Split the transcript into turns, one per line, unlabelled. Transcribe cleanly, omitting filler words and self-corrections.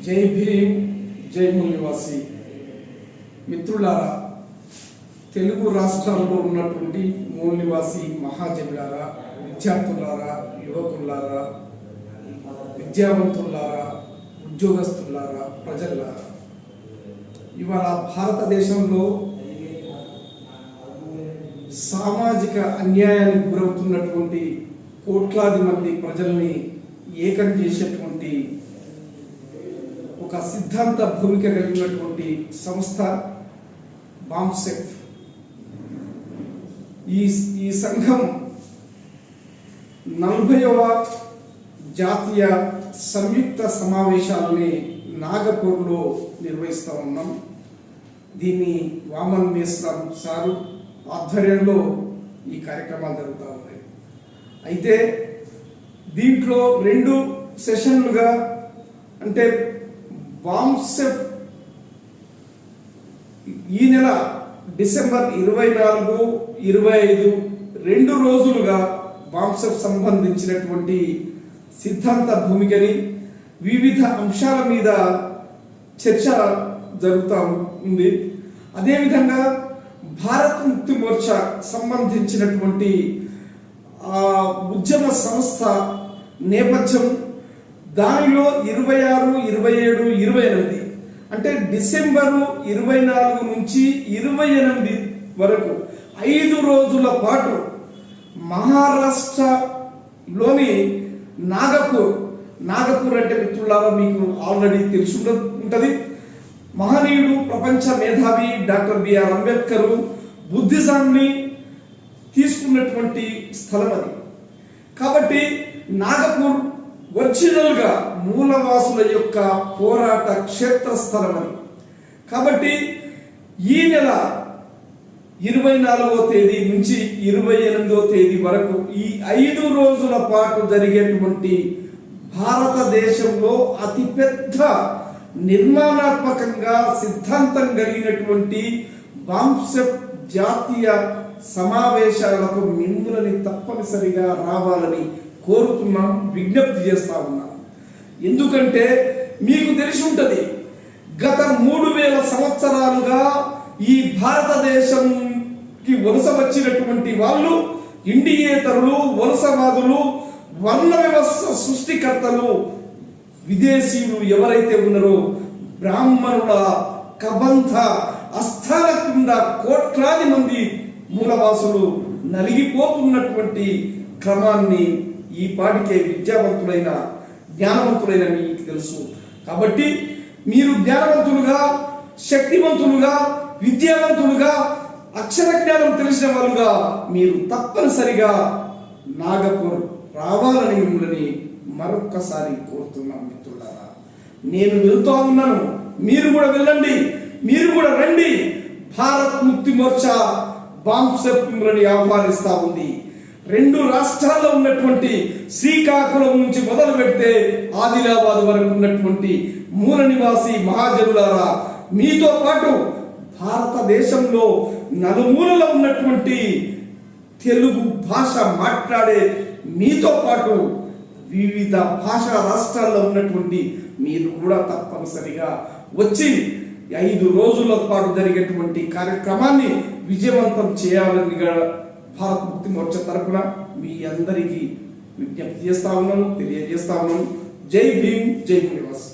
జై భీమ్, జై మూల్యవాసి మిత్రులారా, తెలుగు రాష్ట్రాల్లో ఉన్నటువంటి మూల్యవాసి మహాజనులారా, విద్యార్థులారా, యువకులారా, విద్యావంతులారా, ఉద్యోగస్తులారా, ప్రజలారా, ఇవాళ భారతదేశంలో సామాజిక అన్యాయానికి గురవుతున్నటువంటి కోట్లాది మంది ప్రజల్ని ఏకం చేసేటువంటి ఒక సిద్ధాంత భూమిక కలిగినటువంటి సంస్థ బాంసెఫ్. ఈ సంఘం 40వ జాతీయ సంయుక్త సమావేశాలని నాగపూర్లో నిర్వహిస్తూ ఉన్నాం. దీన్ని వామన్ మేస్రాం సారు ఆధ్వర్యంలో ఈ కార్యక్రమాలు జరుగుతూ ఉన్నాయి. అయితే దీంట్లో 2 సెషన్లుగా, అంటే బాంసెఫ్ ఈ నెల డిసెంబర్ 24, 25 2 రోజులుగా బాంసెఫ్ సంబంధించినటువంటి సిద్ధాంత భూమికని వివిధ అంశాల మీద చర్చ జరుగుతూ ఉంది. అదేవిధంగా భారత్ ముక్తి మోర్చా సంబంధించినటువంటి ఉద్యమ సంస్థ నేపథ్యం, దానిలో 26, 27, 28 అంటే డిసెంబరు 24 నుంచి 28 వరకు 5 రోజుల పాటు మహారాష్ట్రలోని నాగపూర్ అంటే మిత్రులారా మీకు ఆల్రెడీ తెలిసి ఉంటుంది. మహనీయుడు, ప్రపంచ మేధావి డాక్టర్ బిఆర్ అంబేద్కర్ బుద్ధిజాన్ని తీసుకున్నటువంటి స్థలం అది. కాబట్టి నాగపూర్ ఒరిజినల్గా మూలవాసుల యొక్క పోరాట క్షేత్రస్థలం అని. కాబట్టి ఈ నెల 24వ తేదీ నుంచి 28వ తేదీ వరకు ఈ 5 రోజుల పాటు జరిగేటువంటి భారతదేశంలో అతిపెద్ద నిర్మాణాత్మకంగా సిద్ధాంతం కలిగినటువంటి బాంసెఫ్ జాతీయ సమావేశాలకు మిమ్మల్ని తప్పనిసరిగా రావాలని కోరుతున్నాం, విజ్ఞప్తి చేస్తా ఉన్నాం. ఎందుకంటే మీకు తెలిసి ఉంటుంది, గత 3000 సంవత్సరాలుగా ఈ భారతదేశంకి వలస వచ్చినటువంటి వాళ్ళు ఇండియేతరులు, వలసవాదులు, వర్ణ వ్యవస్థ సృష్టికర్తలు, విదేశీయులు ఎవరైతే ఉన్నారో బ్రాహ్మణుల కబంధ అస్థాన కింద కోట్లాది మంది మూలవాసులు నలిగిపోతున్నటువంటి క్రమాన్ని ఈ పాటికే విద్యావంతులైన జ్ఞానవంతులైన మీకు తెలుసు. కాబట్టి మీరు జ్ఞానవంతులుగా, శక్తివంతులుగా, విద్యావంతులుగా, అక్షర జ్ఞానం తెలిసిన వాళ్ళుగా మీరు తప్పనిసరిగా నాగపూర్ రావాలని మిమ్మల్ని మరొక్కసారి కోరుతున్నాం. మిత్రులారా, నేను వెళ్తూ ఉన్నాను, మీరు కూడా వెళ్ళండి, మీరు కూడా రండి. భారత్ ముక్తి మోర్చా బాంసెఫ్ మిమ్మల్ని ఆహ్వానిస్తా ఉంది. 2 రాష్ట్రాల్లో ఉన్నటువంటి శ్రీకాకుళం నుంచి మొదలు పెడితే ఆదిలాబాద్ వరకు ఉన్నటువంటి మూల నివాసి మహాజనులారా, మీతో పాటు భారతదేశంలో నలుమూలలో ఉన్నటువంటి తెలుగు భాష మాట్లాడే మీతో పాటు వివిధ భాషా రాష్ట్రాల్లో ఉన్నటువంటి మీరు కూడా తప్పనిసరిగా వచ్చి 5 రోజుల పాటు జరిగేటువంటి కార్యక్రమాన్ని విజయవంతం చేయాలని భారత్ ముక్తి మోర్చా తరపున మీ అందరికీ విజ్ఞప్తి చేస్తా ఉన్నాను, తెలియజేస్తా ఉన్నాను. జై భీమ్, జై మూల్యవాసి.